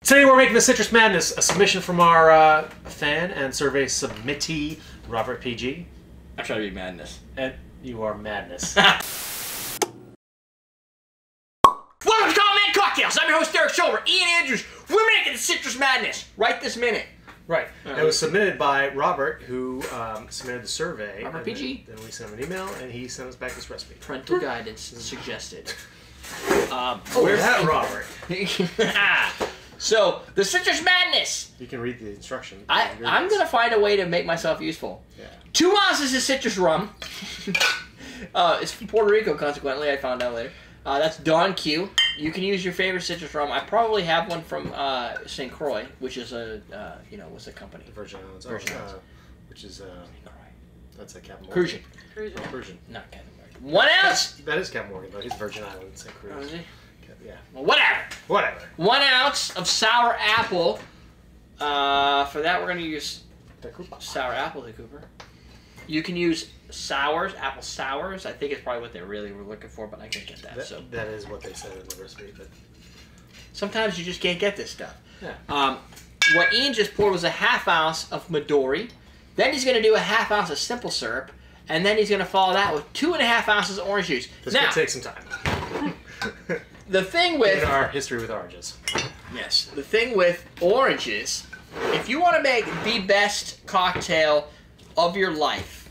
Today we're making the Citrus Madness, a submission from our fan and survey submittee, Robert PG. I try to be madness. And you are madness. Welcome to Common Cocktails. I'm your host, Derrick Schommer. Ian Andrews. We're making the Citrus Madness right this minute. Right. It was submitted by Robert, who submitted the survey. Robert PG. Then we sent him an email, and he sent us back this recipe. Parental guidance suggested. Where's that, Robert? So, the Citrus Madness. You can read the instructions. I'm going to find a way to make myself useful. Yeah. 2 ounces of citrus rum. It's from Puerto Rico, consequently, I found out later. That's DonQ. You can use your favorite citrus rum. I probably have one from St. Croix, which is a, what's the company? Virgin Islands. Virgin Islands. Which is, that's a Captain Morgan. Persian. Not Captain Morgan. 1 ounce! That is Captain Morgan, though. He's Virgin Islands, St. Croix. Oh, is he? Yeah. Well, whatever. Whatever. 1 ounce of sour apple. For that, we're going to use sour apple, the Cooper. You can use sours, apple sours. I think it's probably what they really were looking for, but I can't get that. So that is what they said in the recipe. But sometimes you just can't get this stuff. Yeah. What Ian just poured was a ½ ounce of Midori. Then he's going to do a ½ ounce of simple syrup, and then he's going to follow that with 2½ ounces of orange juice. This could take some time. The thing with in our history with oranges. Yes. The thing with oranges, if you want to make the best cocktail of your life,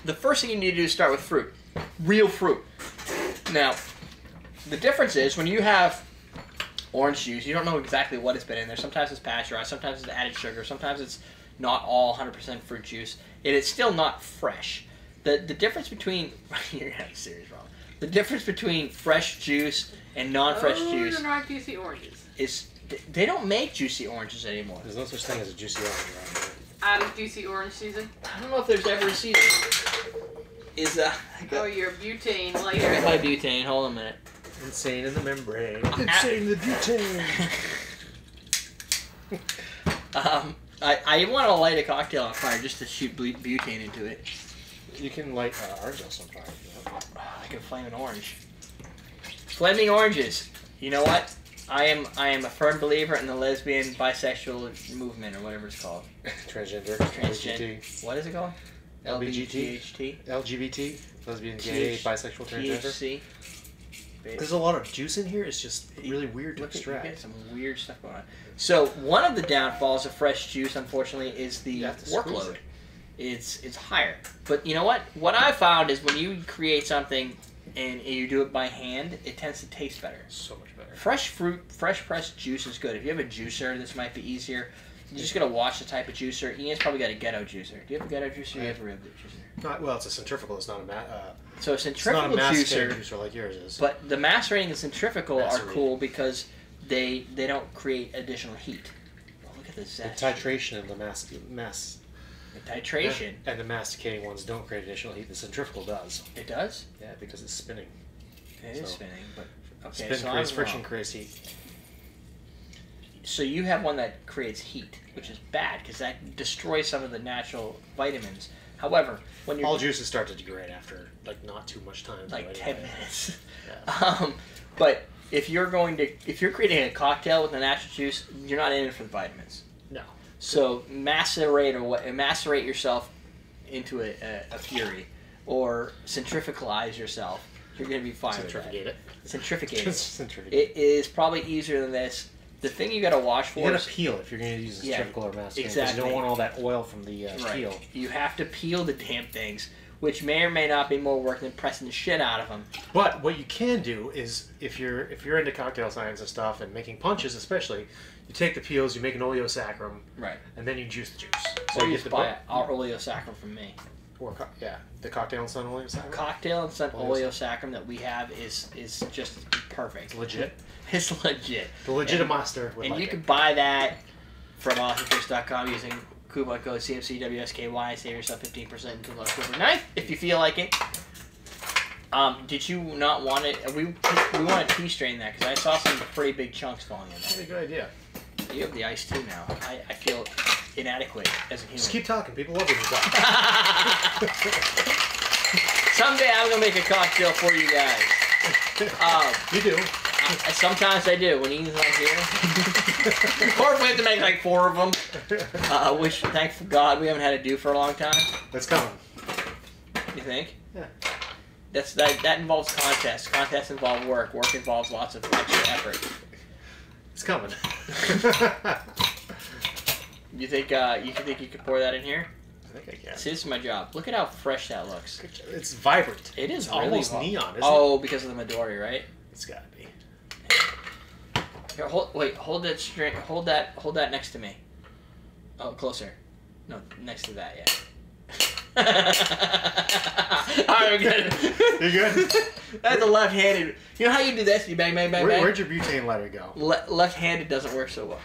the first thing you need to do is start with fruit. Real fruit. Now, the difference is when you have orange juice, you don't know exactly what has been in there. Sometimes it's pasteurized, sometimes it's added sugar, sometimes it's not all 100% fruit juice, and it's still not fresh. The difference between you're getting serious, Rob. The difference between fresh juice and non-fresh juice they're not juicy oranges. Is they don't make juicy oranges anymore. There's no such thing as a juicy orange around here. Out of juicy orange season. I don't know if there's ever a season. Is oh, your butane later. Here's my butane. Hold on a minute. Insane in the membrane. Insane in the butane. I want to light a cocktail on fire just to shoot butane into it. You can light orange juice on fire. I can flame an orange. Flaming oranges. You know what? I am a firm believer in the lesbian bisexual movement or whatever it's called. Transgender. LGBT. What is it called? LGBT. LGBT. Lesbian, gay, bisexual, transgender. THC. There's a lot of juice in here. It's just really weird to extract. You get some weird stuff going on. So one of the downfalls of fresh juice, unfortunately, is the workload. It's higher. But you know what? What I found is when you create something and you do it by hand, it tends to taste better. So much better. Fresh fruit, fresh pressed juice is good. If you have a juicer, this might be easier. You're just going to watch the type of juicer. Ian's probably got a ghetto juicer. Do you have a ghetto juicer or do you have a real juicer? Well, it's a centrifugal. It's not a so a centrifugal juicer like yours is. But the macerating and centrifugal are cool because they don't create additional heat. Oh, look at this zest. The titration of the The titration. Yeah. And the masticating ones don't create additional heat. The centrifugal does. It does? Yeah, because it's spinning. It is spinning, but okay. Spin creates friction, creates heat. So you have one that creates heat, which is bad because that destroys some of the natural vitamins. However, when you're all juices start to degrade after like not too much time. Like 10 minutes. Yeah. But if you're creating a cocktail with the natural juice, you're not in it for the vitamins. No. So macerate yourself into a fury, or centrifugalize yourself. You're going to be fine. Centrifugate it. Centrifugate it. Centrifugate. It is probably easier than this. The thing you got to watch for you got to peel if you're going to use a centrifugal or masticating. Exactly. You don't want all that oil from the peel. You have to peel the damn things, which may or may not be more work than pressing the shit out of them. But what you can do is, if you're into cocktail science and stuff and making punches, especially, you take the peels, you make an oleosaccharum, right, and then you juice the juice. So you just buy our oleosaccharum from me. Or the Cocktail and Son oleosaccharum. Cocktail and Son oleosaccharum that we have is just perfect. It's legit. It's legit. The legit master. And you can buy that from AwesomeFish.com using coupon code CMCWSKY. Save yourself 15% until October 9th if you feel like it. Did you not want it? We want to tea strain that because I saw some pretty big chunks falling in there. That's a good idea. You have the ice too now. I feel inadequate as a human. Just keep talking. People love when you talk. Someday I'm gonna make a cocktail for you guys. You do. Sometimes I do when Ian's not here. Or if we have to make like 4 of them, which, thank God, we haven't had to do for a long time. That's coming. You think? Yeah. That involves contests. Contests involve work. Work involves lots of extra effort. It's coming. You think you could pour that in here? I think I can. See, this is my job. Look at how fresh that looks. It's vibrant. It is It's really almost well. neon, isn't it? Oh, because of the Midori, right? It's gotta be. Here, hold that string. Hold that next to me. Oh, closer. No, next to that, yeah. Alright, we're good. You good? That's a left-handed. You know how you do this? You bang, bang, bang, bang. Where'd your butane lighter go? Left-handed doesn't work so well.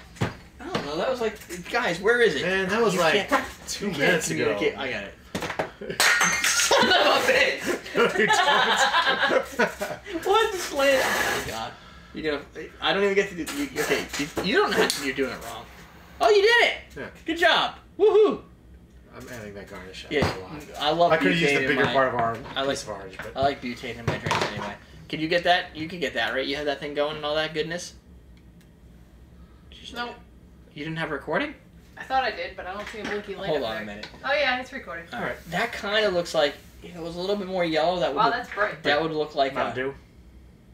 I don't know. That was like, guys, where is it? Man, that was You like can't- 2 you can't minutes ago. communicate. I got it. Son of a bitch! No, you don't. What the slant? Oh my god. You know, I don't even get to do. Okay, you don't have to. You're doing it wrong. Oh, you did it! Yeah. Good job! Woohoo! I'm adding that garnish. Yeah, I love. I could have used butane the in bigger my- part of our I like- piece of orange, but I like butane in my drinks anyway. Can you get that? You can get that, right? You have that thing going and all that goodness. No, You didn't have a recording? I thought I did, but I don't see a blinky light Hold up on there. a minute. Oh yeah, it's recording. All right. That kind of looks like if it was a little bit more yellow. That would. Wow, that's bright. that would look like Mountain Dew.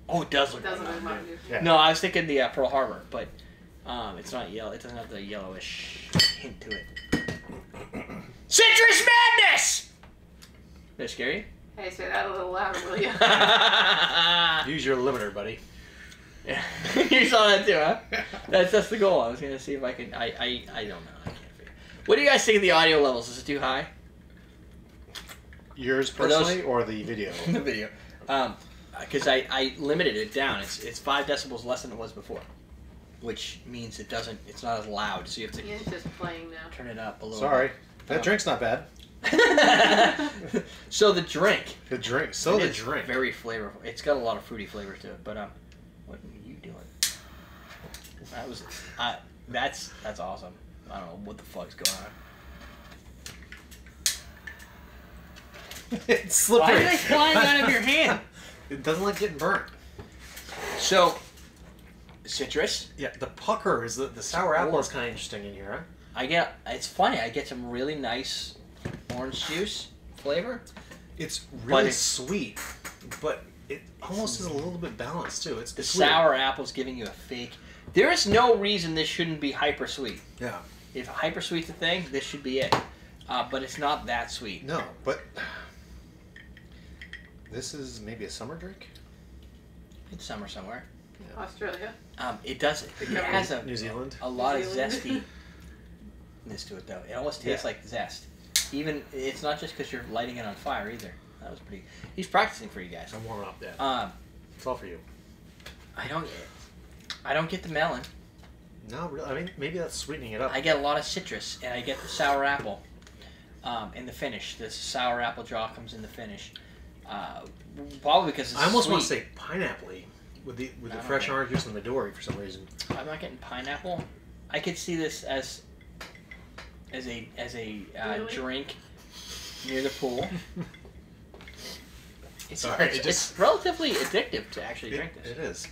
Oh, it does look It doesn't like look Mountain Mountain Yeah. Dew. No, I was thinking the Pearl Harbor, but it's not yellow. It doesn't have the yellowish hint to it. Citrus madness! Did I scare you? Hey, say that a little louder, will you? Use your limiter, buddy. Yeah. You saw that too, huh? That's the goal. I was gonna see if I can. I don't know. I can't figure. What do you guys think of the audio levels? Is it too high? Yours For those- personally or the video? The video, because I limited it down. It's 5 decibels less than it was before, which means it's not as loud. So you have to Yeah, it's just playing now. turn it up a little. Sorry. That drink's not bad. bit. So the drink. The drink. So It the is drink. very flavorful. It's got a lot of fruity flavor to it. But what are you doing? That was that's awesome. I don't know what the fuck's going on. It's slippery. Why are they flying out of your hand? It doesn't like getting burnt. So, citrus. Yeah, the pucker is the sour apple is kind of interesting in here, huh? It's funny. I get some really nice orange juice flavor. It's But really it's- sweet, but it almost is a little bit balanced too. It's The it's weird. sour apple's giving you a fake. There is no reason this shouldn't be hyper sweet. Yeah. If hyper sweet's a thing, this should be it. But it's not that sweet. No, but this is maybe a summer drink. It's summer somewhere. Australia. It has New Zealand. a lot of New Zealand. zestiness to it though. It almost tastes like zest. Even it's not just because you're lighting it on fire either. That was pretty. He's practicing for you guys. I'm warming up. Yeah. It's all for you. I don't get the melon. No, really. I mean, maybe that's sweetening it up. I get a lot of citrus, and I get the sour apple in the finish. This sour apple draw comes in the finish. Probably because it's I almost sweet. want to say pineapple-y with the I fresh don't know. orange juice and the Midori for some reason. I'm not getting pineapple. I could see this as a Really? drink near the pool. It's, Sorry, it's, it just- it's relatively addictive to actually drink this. It is.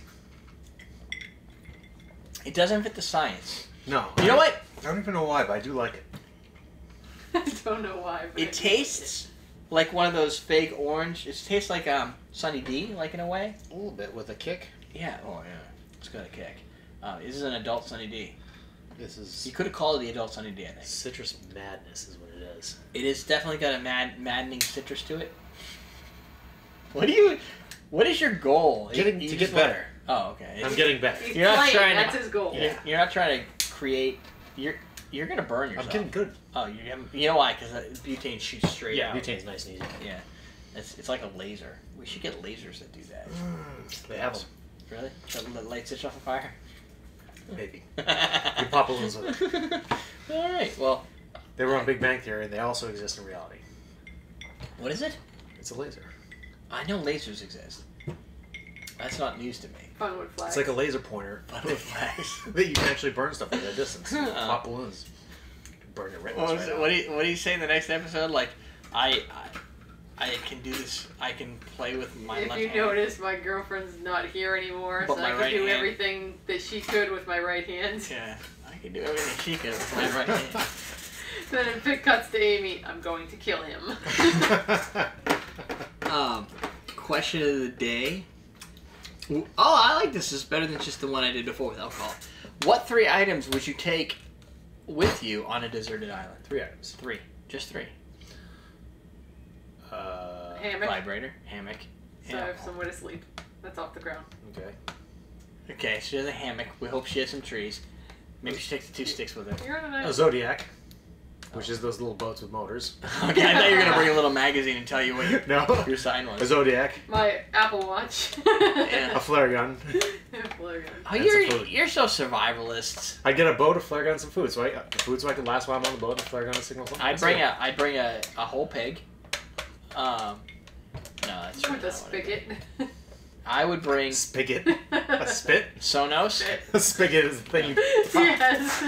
It doesn't fit the science. No. You know what? I don't even know why, but I do like it. I don't know why. But It tastes like one of those fake orange. It tastes like Sunny D, like in a way. A little bit with a kick. Yeah. Oh yeah. It's got a kick. This is an adult Sunny D. This is You could have called it the adult Sunny D, I think. citrus madness is what it is. It is definitely got a maddening citrus to it. What is your goal? To You get just want- better. Oh, okay. I'm getting better. He's You're not playing, trying to- that's his goal. Yeah. You're not trying to create. You're gonna burn yourself. I'm getting good. Oh, you know why? Because butane shoots straight Yeah, out. butane's nice and easy. Yeah, it's like a laser. We should get lasers that do that. They have them. Really? Light switch off a fire? Maybe. You pop balloons with it. All right. Well, They were on Big Bang Theory, and they also exist in reality. what is it? It's a laser. I know lasers exist. That's not news to me. Fun with flags. It's like a laser pointer With flags. that you can actually burn stuff at a distance. Oh. Pop balloons. Burn your retinas What right do out. you say in the next episode? Like, I I can do this. I can play with my If left you hand. notice, my girlfand's not here anymore, But so my I can right do hand- everything that she could with my right hand. Yeah, I can do everything she can with my right hand. Then if it cuts to Amy, I'm going to kill him. Question of the day. Oh, I like this. This is better than just the one I did before with alcohol. What 3 items would you take with you on a deserted island? 3 items. 3. Just 3. Hammock, Vibrator, hammock. so I have somewhere to sleep. That's off the ground. Okay. Okay, she has a hammock. We hope she has some trees. Maybe she takes the 2 sticks with her. You're on a A nice. Zodiac, which is those little boats with motors. Okay, I thought you were going to bring a little magazine and tell you what No. your sign A was. Zodiac, My Apple Watch. Yeah. a flare gun. Flare gun. Oh, And some food. you're so survivalist. I'd get a boat, a flare gun, some food. So I can last while I'm on the boat, and a flare gun, a signal. Something. I'd bring a whole pig. No, that's With not a what spigot. I would bring Spigot, a spit. Sonos. A spigot is the thing you. Yes.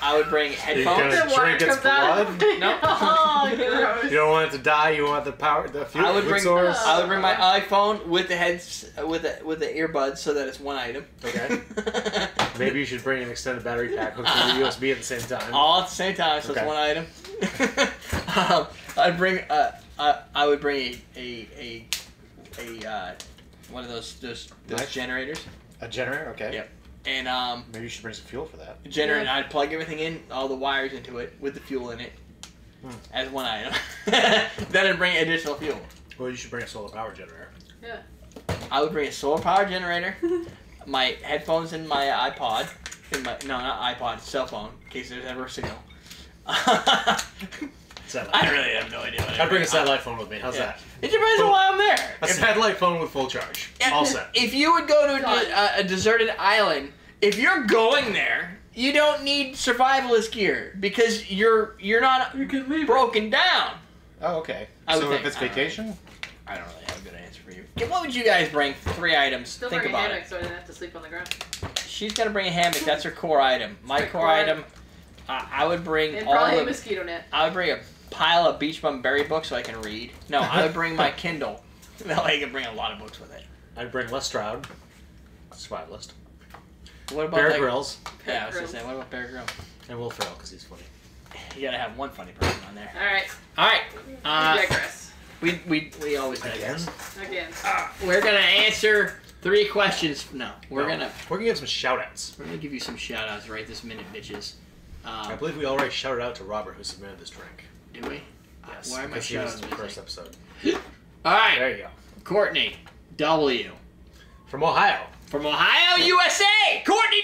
I would bring headphones. gonna The water drink its comes out of blood? No. Oh, gross. You don't want it to die. You want the power, the fuel, I would food bring source. I would bring my iPhone with the heads with the earbuds so that it's one item. Okay. Maybe you should bring an extended battery pack hooked to the USB at the same time. All at the same time, so Okay. it's one item. I'd bring I would bring a one of those Knife? generators. A generator. Okay. Yep. And Maybe you should bring some fuel for that. generator. Yeah. I'd plug everything in, all the wires into it with the fuel in it, as one item. Then I'd bring additional fuel. Well, you should bring a solar power generator. Yeah. I would bring a solar power generator, my headphones and my iPod, not iPod, cell phone, in case there's ever a signal. Satellite. I really have no idea. What I'd bring a satellite phone with me. How's Yeah. that? It depends on why I'm there. A satellite phone with full charge. All set. If you would go to Done. a deserted island, if you're going there, you don't need survivalist gear because you're not You can leave. broken down. Oh, okay. I would So think- if it's I don't know. vacation, I don't really have a good answer for you. Okay, what would you guys bring? 3 items. Still Think bring a about hammock it. so I didn't have to sleep on the ground. She's gonna bring a hammock. That's her core item. My Her core core item. I would bring And all probably a of. mosquito net. I would bring a pile of Beach Bum Berry books so I can read. No, I would bring my Kindle. That way I can bring a lot of books with it. I'd bring Les Stroud, survivalist. What about Bear that? Grylls, Yeah, I was gonna say, what about Bear Grylls? and Will Ferrell because he's funny. You gotta have one funny person on there. Alright. All right. I digress. We always digress. Again? Again. We're gonna answer 3 questions. No, we're No. gonna We're gonna give some shout outs. give you some shout outs right this minute, bitches. I believe we already shouted out to Robert who submitted this drink. Do we? Yes, Why am I because he was shouting in the first episode. All right, There you go. Courtney W. From Ohio, From Ohio, USA. Courtney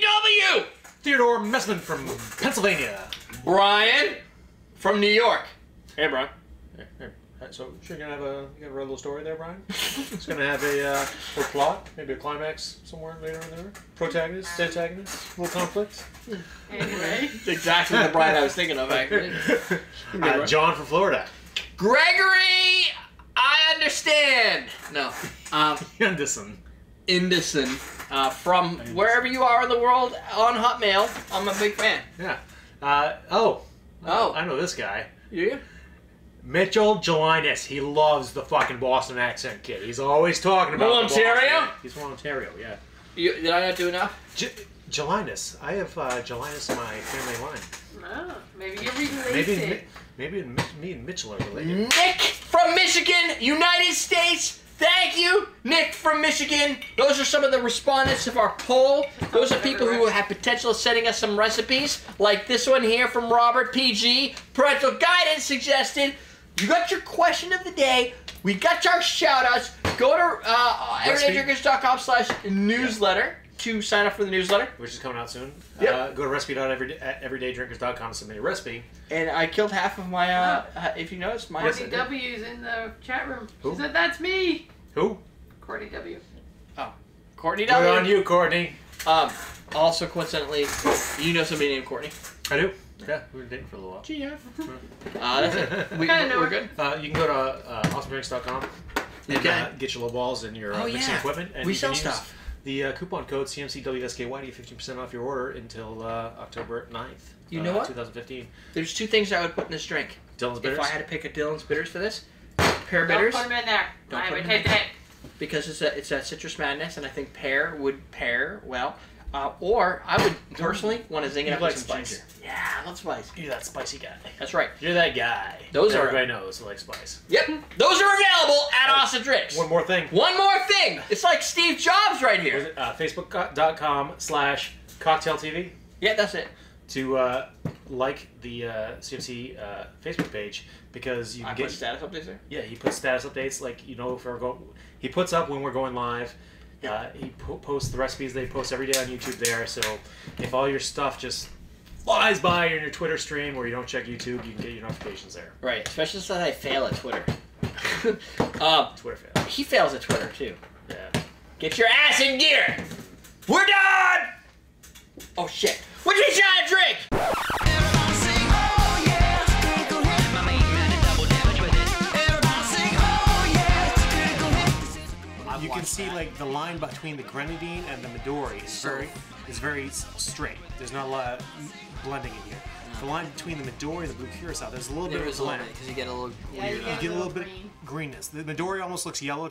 W. Theodore Messman from Pennsylvania. Brian from New York. Hey, Brian. Here. So, sure you're gonna have a little story there, Brian? It's gonna have a little plot, maybe a climax somewhere later in there. Protagonist, antagonist, little conflict. Anyway. It's exactly the Brian I was thinking of, actually. John from Florida. Gregory, I understand. No. Anderson. Indison. From wherever you are in the world on Hotmail. I'm a big fan. Yeah. Oh. I know this guy. You? Mitchell Gelinas. He loves the fucking Boston accent, kid. He's always talking about From the Boston- Ontario? He's from Ontario, yeah. Did I not do enough? Gelinas. I have Gelinas in my family line. Oh, maybe you're related. Maybe me and Mitchell are related. Nick from Michigan, United States. Thank you, Nick from Michigan. Those are some of the respondents of our poll. Those are people who have potential of sending us some recipes, like this one here from Robert PG. Parental guidance suggested. You got your question of the day. We got our shout-outs. Go to everydaydrinkers.com/newsletter to sign up for the newsletter. Which is coming out soon. Yep. Go to recipe.everydaydrinkers.com to submit a recipe. And I killed half of my, if you noticed, my... Courtney W's in the chat room. Who? She said, that's me. Who? Courtney W. Courtney Good W. on you, Courtney. Also, coincidentally, you know somebody named Courtney. I do. Yeah, we were dating for a little while. That's it. We're good. You can go to awesomedrinks.com and Okay. get your low balls and your Oh, mixing yeah. equipment. And We you sell can use stuff. the coupon code CMCWSKY to get 15% off your order until October 9th. You know what? 2015. There's 2 things I would put in this drink. Dylan's Bitters. If I had to pick a Dylan's Bitters for this, pear Don't bitters put them in there. Don't I put haven't 'em in tasted it. because it's that citrus madness, and I think pear would pair well. Or I would personally want to zing it You up like with some spice. ginger. Yeah, I love spice. You're that spicy guy. That's right. You're that guy. Those are- Everybody knows who likes spice. Yep, those are available at Awesome Drinks. One more thing. One more thing. It's like Steve Jobs right Was here. it, Facebook.com/CocktailTV Yeah, that's it. to like the CFC Facebook page because you I can put get status updates there. yeah he puts status updates like if we're he puts up when we're going live. He posts the recipes they post every day on YouTube there. So if all your stuff just flies by in your Twitter stream or you don't check YouTube, you can get your notifications there. Right, especially since I fail at Twitter. Twitter fail. He fails at Twitter too. Yeah. Get your ass in gear. We're done. Oh shit. What you trying to drink? You can see like the line between the grenadine and the Midori is very straight. There's not a lot of blending in here. The line between the Midori and the blue curacao, there's a little bit of a blend. because you get a little Yeah, You get a little bit of greenness. The Midori almost looks yellow.